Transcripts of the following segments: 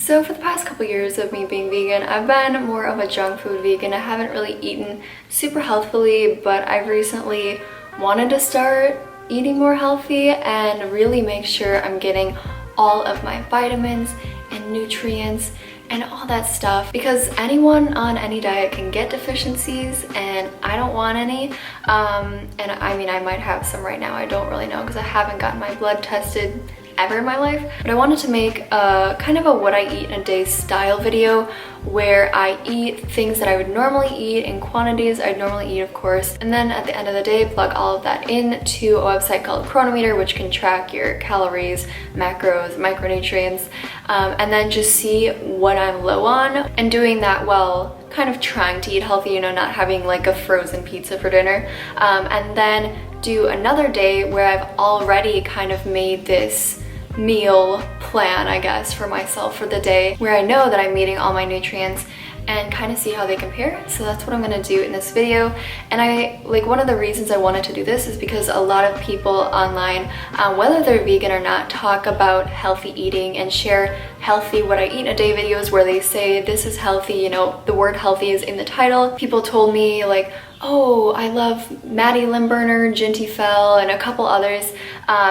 So for the past couple years of me being vegan, I've been more of a junk food vegan. I haven't really eaten super healthfully, but I've recently wanted to start eating more healthy and really make sure I'm getting all of my vitamins and nutrients and all that stuff, because anyone on any diet can get deficiencies and I don't want any. And I mean, I might have some right now, I don't really know because I haven't gotten my blood tested ever in my life. But I wanted to make a kind of a what I eat in a day style video where I eat things that I would normally eat in quantities I'd normally eat, of course, and then at the end of the day plug all of that into a website called QUINOA, which can track your calories, macros, micronutrients, and then just see what I'm low on, and doing that while kind of trying to eat healthy, you know, not having like a frozen pizza for dinner, and then do another day where I've already kind of made this meal plan, I guess, for myself for the day, where I know that I'm eating all my nutrients and kind of see how they compare. So that's what I'm gonna do in this video. And one of the reasons I wanted to do this is because a lot of people online, whether they're vegan or not, talk about healthy eating and share healthy what I eat in a day videos where they say this is healthy, you know, the word healthy is in the title. People told me like, oh, I love Maddie Limburner, Jinty Fell, and a couple others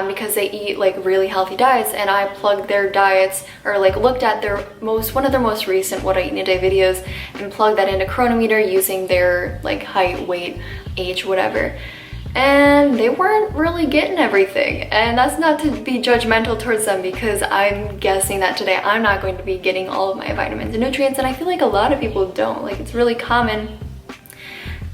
because they eat like really healthy diets, and I plugged their diets, or like looked at one of their most recent what I eat in a day videos and plugged that into QUINOA using their like height, weight, age, whatever. And they weren't really getting everything. And that's not to be judgmental towards them, because I'm guessing that today I'm not going to be getting all of my vitamins and nutrients, and I feel like a lot of people don't. Like, it's really common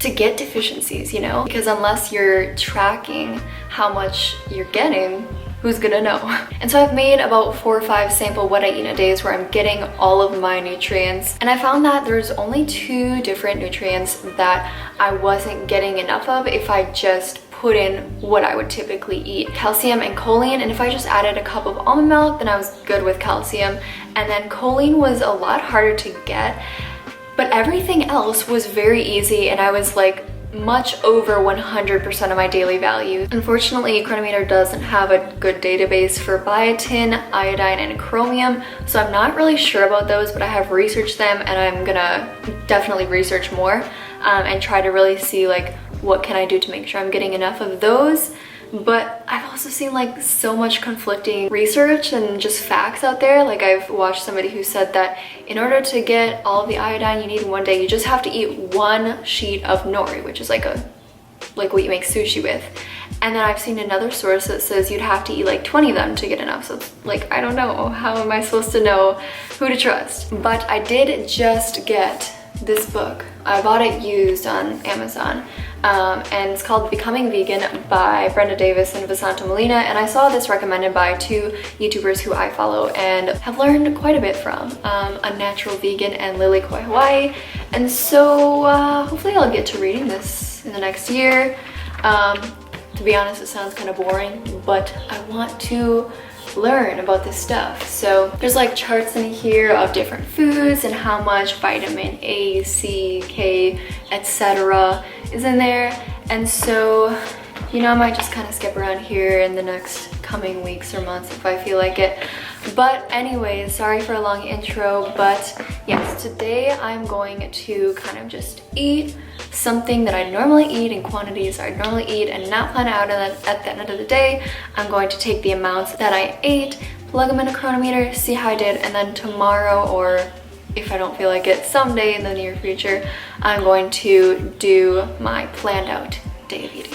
to get deficiencies, you know, because unless you're tracking how much you're getting, who's gonna know? And so I've made about 4 or 5 sample what I eat in a days where I'm getting all of my nutrients, and I found that there's only 2 different nutrients that I wasn't getting enough of if I just put in what I would typically eat: calcium and choline. And if I just added a cup of almond milk, then I was good with calcium. And then choline was a lot harder to get, but everything else was very easy, and I was like much over 100% of my daily value. Unfortunately, QUINOA doesn't have a good database for biotin, iodine, and chromium, so I'm not really sure about those, but I have researched them, and I'm gonna definitely research more and try to really see like what can I do to make sure I'm getting enough of those. But I've also seen like so much conflicting research and just facts out there. Like, I've watched somebody who said that in order to get all of the iodine you need in one day, you just have to eat 1 sheet of nori, which is like what you make sushi with. And then I've seen another source that says you'd have to eat like 20 of them to get enough. So it's like, I don't know, how am I supposed to know who to trust? But I did just get this book. I bought it used on Amazon. And it's called Becoming Vegan by Brenda Davis and Vasanta Molina, and I saw this recommended by 2 YouTubers who I follow and have learned quite a bit from, Unnatural Vegan and Lily Koi Hawaii. And so hopefully I'll get to reading this in the next year. To be honest, it sounds kind of boring, but I want to learn about this stuff. So there's like charts in here of different foods and how much vitamin A, C, K, etc. is in there. And so, you know, I might just kind of skip around here in the next coming weeks or months if I feel like it. But anyways, sorry for a long intro, but yes, today I'm going to kind of just eat something that I normally eat in quantities I normally eat and not plan out, and then at the end of the day I'm going to take the amounts that I ate, plug them in a chronometer, see how I did, and then tomorrow, or if I don't feel like it, someday in the near future, I'm going to do my planned out day of eating.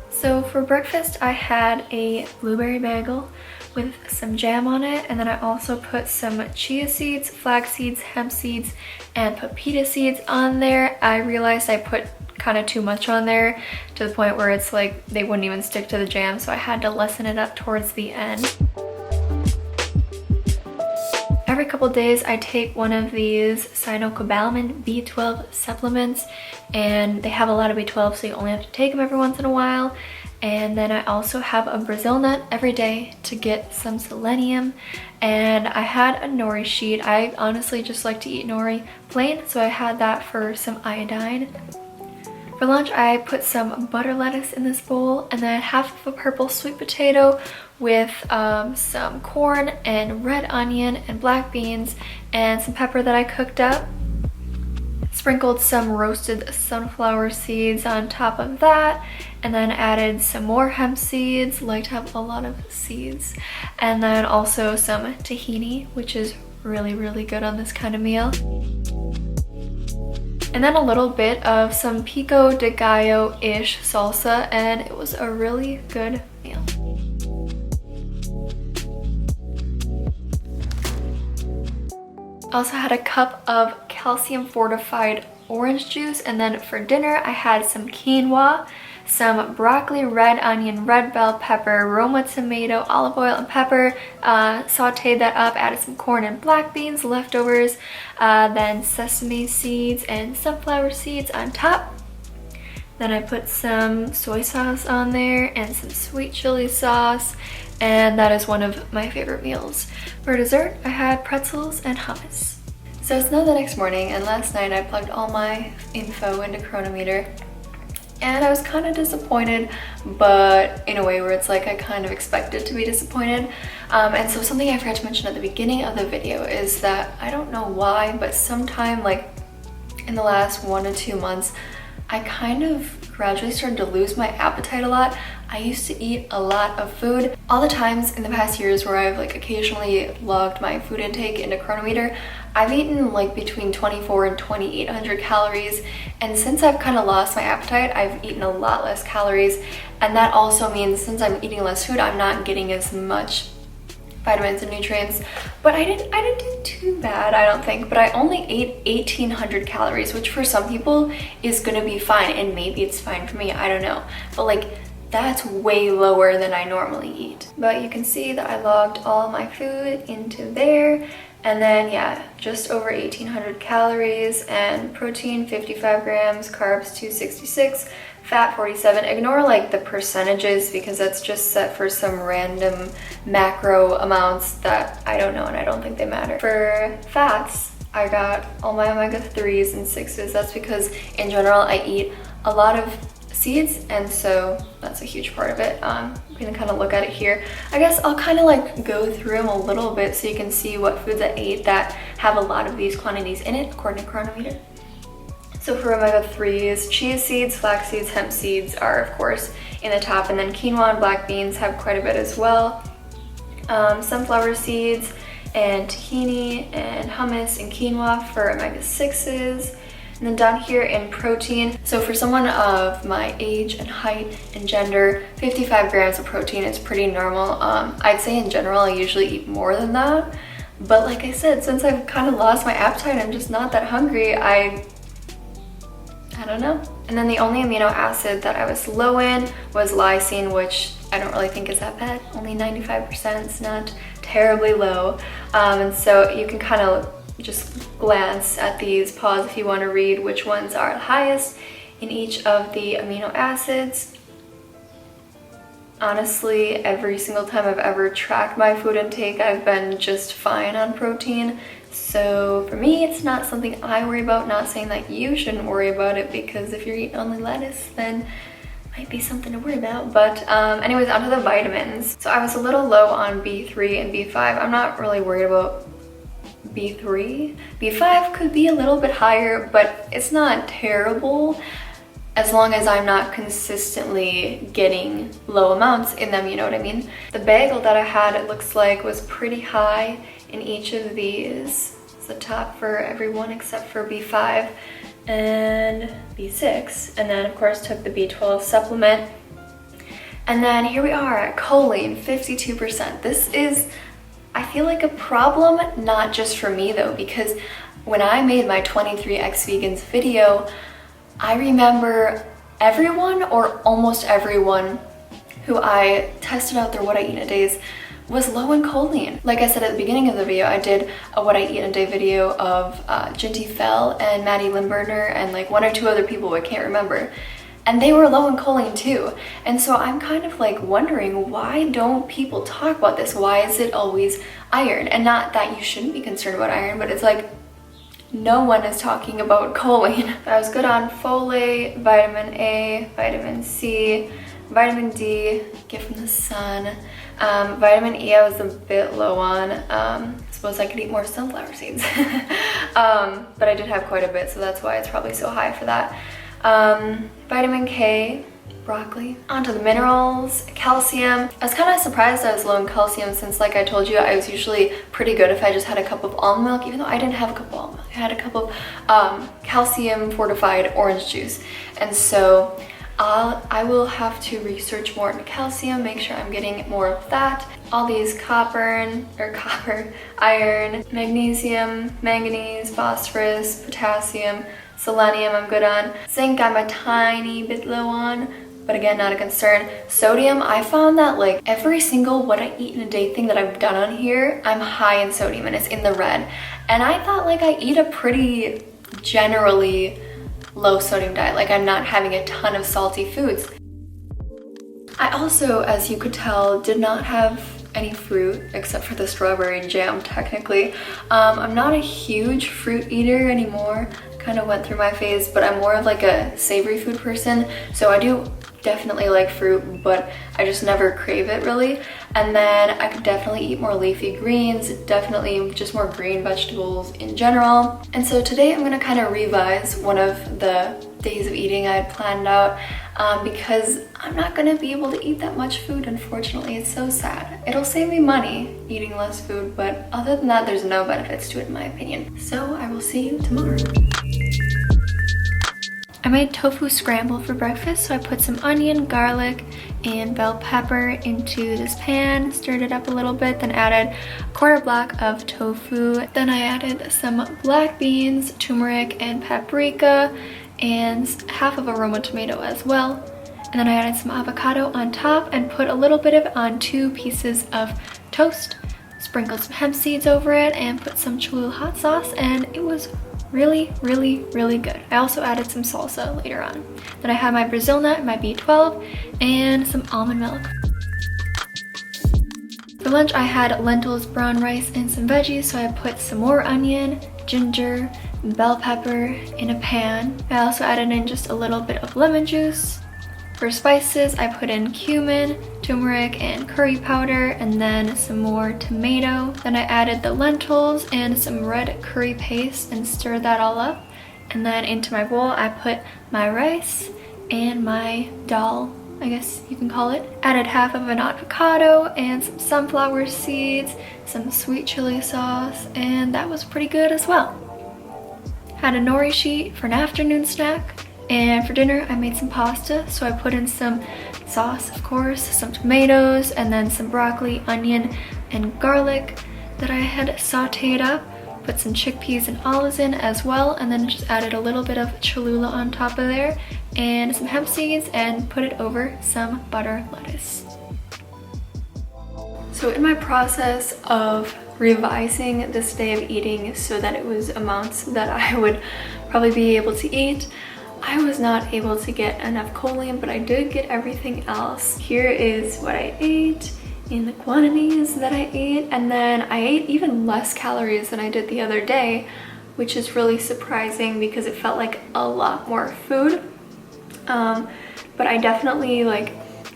So for breakfast I had a blueberry bagel with some jam on it, and then I also put some chia seeds, flax seeds, hemp seeds, and pepita seeds on there. I realized I put kind of too much on there to the point where it's like they wouldn't even stick to the jam, so I had to lessen it up towards the end. Every couple days I take one of these cyanocobalamin B12 supplements, and they have a lot of B12, so you only have to take them every once in a while. And then I also have a Brazil nut every day to get some selenium. And I had a nori sheet. I honestly just like to eat nori plain, so I had that for some iodine. For lunch I put some butter lettuce in this bowl, and then half of a purple sweet potato with some corn and red onion and black beans and some pepper that I cooked up. Sprinkled some roasted sunflower seeds on top of that, and then added some more hemp seeds. Like to have a lot of seeds. And then also some tahini, which is really, really good on this kind of meal. And then a little bit of some pico de gallo-ish salsa, and it was a really good meal. I also had a cup of calcium fortified orange juice, and then for dinner I had some quinoa, some broccoli, red onion, red bell pepper, Roma tomato, olive oil, and pepper. Sauteed that up, added some corn and black beans, leftovers, then sesame seeds and sunflower seeds on top. Then I put some soy sauce on there and some sweet chili sauce, and that is one of my favorite meals. For dessert, I had pretzels and hummus. So it's now the next morning, and last night I plugged all my info into Chronometer, and I was kind of disappointed, but in a way where it's like I kind of expected to be disappointed. And so something I forgot to mention at the beginning of the video is that I don't know why, but sometime like in the last 1 to 2 months, I kind of gradually started to lose my appetite a lot. I used to eat a lot of food. All the times in the past years where I've like occasionally logged my food intake into Chronometer, I've eaten like between 24 and 2,800 calories. And since I've kind of lost my appetite, I've eaten a lot less calories. And that also means since I'm eating less food, I'm not getting as much vitamins and nutrients. But I didn't do too bad, I don't think. But I only ate 1,800 calories, which for some people is gonna be fine. And maybe it's fine for me, I don't know. But like, that's way lower than I normally eat. But you can see that I logged all my food into there. And then yeah, just over 1,800 calories, and protein 55 grams, carbs 266, fat 47. Ignore like the percentages because that's just set for some random macro amounts that I don't know and I don't think they matter. For fats, I got all my omega-3s and 6s. That's because in general I eat a lot of seeds, and so that's a huge part of it. I'm gonna kind of look at it here. I guess I'll kind of like go through them a little bit so you can see what foods I ate that have a lot of these quantities in it according to Chronometer. So for omega-3s, chia seeds, flax seeds, hemp seeds are of course in the top, and then quinoa and black beans have quite a bit as well. Sunflower seeds and tahini and hummus and quinoa for omega-6s. And then down here in protein, so for someone of my age and height and gender, 55 grams of protein is pretty normal. I'd say in general I usually eat more than that, but like I said, since I've kind of lost my appetite, I'm just not that hungry. I don't know. And then the only amino acid that I was low in was lysine, which I don't really think is that bad. Only 95%, it's not terribly low. And so you can kind of just glance at these, pause if you want to read which ones are highest in each of the amino acids. Honestly, every single time I've ever tracked my food intake, I've been just fine on protein. So for me, it's not something I worry about. Not saying that you shouldn't worry about it, because if you're eating only lettuce, then it might be something to worry about. But anyways, onto the vitamins. So I was a little low on B3 and B5. I'm not really worried about B3. B5 could be a little bit higher, but it's not terrible as long as I'm not consistently getting low amounts in them, you know what I mean? The bagel that I had, it looks like, was pretty high in each of these. It's the top for everyone except for B5 and B6. And then of course took the B12 supplement. And then here we are at choline, 52%. This is, I feel like, a problem, not just for me though, because when I made my 23x vegans video, I remember everyone, or almost everyone, who I tested out their what I eat in a days was low in choline. Like I said at the beginning of the video, I did a what I eat in a day video of Jinty Fell and Maddie Limburner and like 1 or 2 other people I can't remember. And they were low in choline too. And so I'm kind of like wondering, why don't people talk about this? Why is it always iron? And not that you shouldn't be concerned about iron, but it's like no one is talking about choline. I was good on folate, vitamin A, vitamin C, vitamin D, get from the sun, Vitamin E I was a bit low on. I suppose I could eat more sunflower seeds. But I did have quite a bit, so that's why it's probably so high for that. Vitamin K, broccoli. Onto the minerals, calcium. I was kind of surprised I was low in calcium since, like I told you, I was usually pretty good if I just had a cup of almond milk, even though I didn't have a cup of almond milk. I had a cup of calcium fortified orange juice. And so I will have to research more into calcium, make sure I'm getting more of that. All these copper, iron, magnesium, manganese, phosphorus, potassium, selenium I'm good on. Zinc I'm a tiny bit low on, but again, not a concern. Sodium, I found that like every single what I eat in a day thing that I've done on here, I'm high in sodium and it's in the red. And I thought like I eat a pretty generally low sodium diet, like I'm not having a ton of salty foods. I also, as you could tell, did not have any fruit except for the strawberry jam technically. I'm not a huge fruit eater anymore. Kind of went through my phase, but I'm more of like a savory food person, so I do definitely like fruit, but I just never crave it really. And then I could definitely eat more leafy greens, definitely just more green vegetables in general. And so today I'm gonna kind of revise one of the days of eating I had planned out because I'm not gonna be able to eat that much food, unfortunately. It's so sad. It'll save me money eating less food, but other than that, there's no benefits to it in my opinion. So I will see you tomorrow. I made tofu scramble for breakfast, so I put some onion, garlic, and bell pepper into this pan, stirred it up a little bit, then added a quarter block of tofu. Then I added some black beans, turmeric, and paprika, and half of a Roma tomato as well. And then I added some avocado on top and put a little bit of it on 2 pieces of toast, sprinkled some hemp seeds over it, and put some Cholula hot sauce, and it was really, really, really good. I also added some salsa later on. Then I had my Brazil nut, my B12, and some almond milk. For lunch, I had lentils, brown rice, and some veggies, so I put some more onion, ginger, bell pepper in a pan. I also added in just a little bit of lemon juice. For spices, I put in cumin, turmeric, and curry powder, and then some more tomato. Then I added the lentils and some red curry paste and stirred that all up. And then into my bowl, I put my rice and my dal, I guess you can call it. Added half of an avocado and some sunflower seeds, some sweet chili sauce, and that was pretty good as well. Had a nori sheet for an afternoon snack. And for dinner, I made some pasta, so I put in some sauce, of course, some tomatoes, and then some broccoli, onion, and garlic that I had sauteed up. Put some chickpeas and olives in as well, and then just added a little bit of Cholula on top of there, and some hemp seeds, and put it over some butter lettuce. So in my process of revising this day of eating so that it was amounts that I would probably be able to eat, I was not able to get enough choline, but I did get everything else. Here is what I ate in the quantities that I ate, and then I ate even less calories than I did the other day, which is really surprising because it felt like a lot more food. But I definitely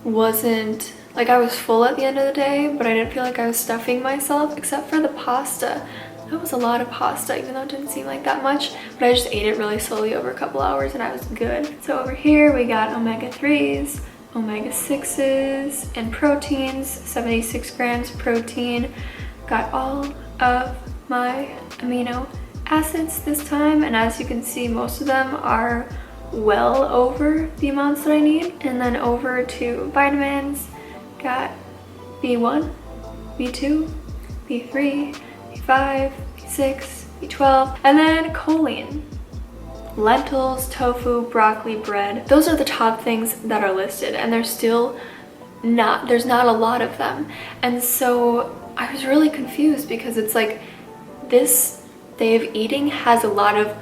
wasn't, I was full at the end of the day, but I didn't feel like I was stuffing myself except for the pasta. That was a lot of pasta, even though it didn't seem like that much, but I just ate it really slowly over a couple hours and I was good. So over here we got omega-3s, omega-6s, and proteins, 76 grams protein. Got all of my amino acids this time, and as you can see, most of them are well over the amounts that I need. And then over to vitamins, got B1, B2, B3, B5, B6, B12, and then choline. Lentils, tofu, broccoli, bread. Those are the top things that are listed, and there's not a lot of them. And so I was really confused because it's like this day of eating has a lot of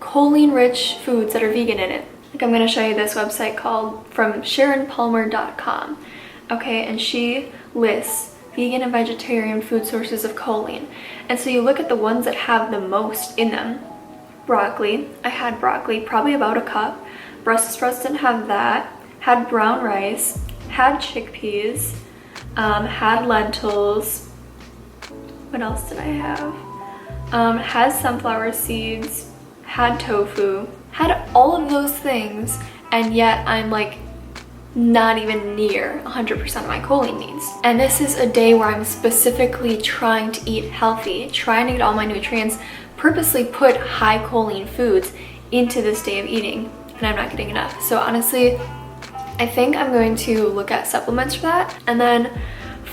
choline-rich foods that are vegan in it. I'm gonna show you this website called from SharonPalmer.com. Okay, and she lists vegan and vegetarian food sources of choline. And so you look at the ones that have the most in them. Broccoli, I had broccoli, probably about a cup. Brussels sprouts didn't have that. Had brown rice, had chickpeas, had lentils. What else did I have? Had sunflower seeds, had tofu, had all of those things, and yet I'm like not even near 100% of my choline needs. And this is a day where I'm specifically trying to eat healthy, trying to get all my nutrients, purposely put high choline foods into this day of eating, and I'm not getting enough. So honestly, I think I'm going to look at supplements for that. And then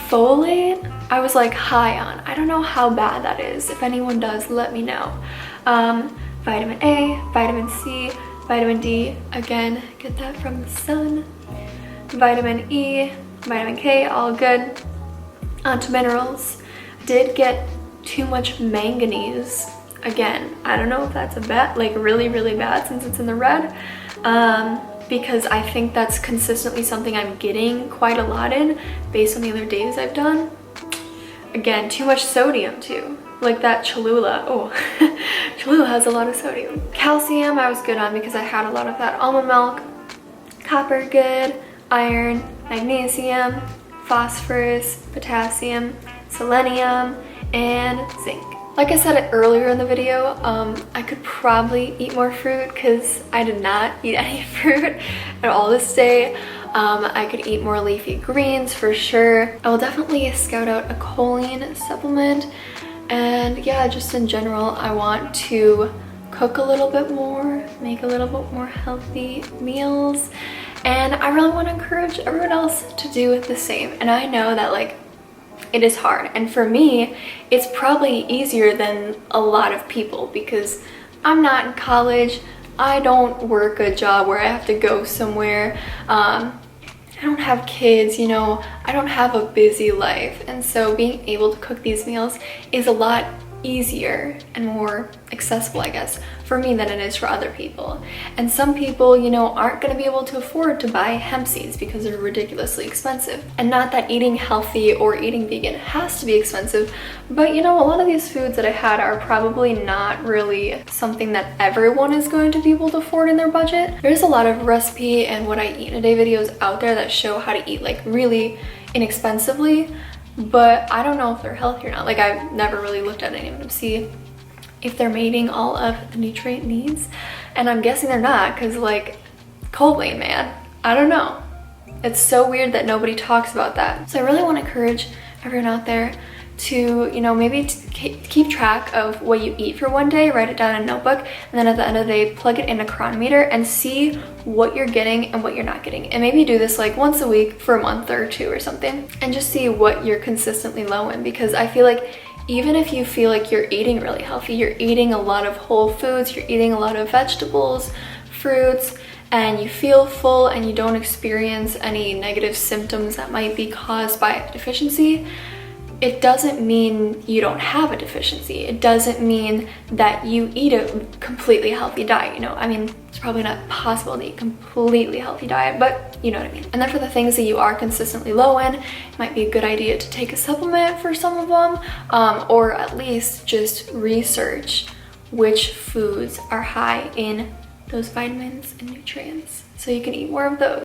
folate, I was like high on. I don't know how bad that is. If anyone does, let me know. Vitamin A, vitamin C, vitamin D, again, get that from the sun. Vitamin E, vitamin K, all good. Onto minerals. Did get too much manganese. Again, I don't know if that's a bad, like really, really bad since it's in the red. Because I think that's consistently something I'm getting quite a lot in based on the other days I've done. Again, too much sodium too. Like that Cholula. Oh, Cholula has a lot of sodium. Calcium I was good on because I had a lot of that almond milk. Copper, good. Iron, magnesium, phosphorus, potassium, selenium, and zinc. Like I said earlier in the video, I could probably eat more fruit because I did not eat any fruit at all this day. I could eat more leafy greens for sure. I will definitely scout out a choline supplement. And yeah, just in general, I want to cook a little bit more, make a little bit more healthy meals. And I really want to encourage everyone else to do the same. And I know that like it is hard, and for me it's probably easier than a lot of people because I'm not in college, I don't work a job where I have to go somewhere, I don't have kids, you know, I don't have a busy life, and so being able to cook these meals is a lot easier and more accessible, I guess, for me than it is for other people. And some people, you know, aren't going to be able to afford to buy hemp seeds because they're ridiculously expensive. And not that eating healthy or eating vegan has to be expensive, but you know, a lot of these foods that I had are probably not really something that everyone is going to be able to afford in their budget. There's a lot of recipe and what I eat in a day videos out there that show how to eat like really inexpensively, but I don't know if they're healthy or not. Like I've never really looked at any of them to see if they're meeting all of the nutrient needs, and I'm guessing they're not because like choline, man, I don't know. It's so weird that nobody talks about that. So I really want to encourage everyone out there to, you know, maybe keep track of what you eat for one day, write it down in a notebook, and then at the end of the day plug it in a chronometer and see what you're getting and what you're not getting. And maybe do this like once a week for a month or two or something, and just see what you're consistently low in, because I feel like even if you feel like you're eating really healthy, you're eating a lot of whole foods, you're eating a lot of vegetables, fruits, and you feel full and you don't experience any negative symptoms that might be caused by a deficiency, it doesn't mean you don't have a deficiency. It doesn't mean that you eat a completely healthy diet, you know? I mean, it's probably not possible to eat a completely healthy diet, but you know what I mean. And then for the things that you are consistently low in, it might be a good idea to take a supplement for some of them, or at least just research which foods are high in those vitamins and nutrients so you can eat more of those.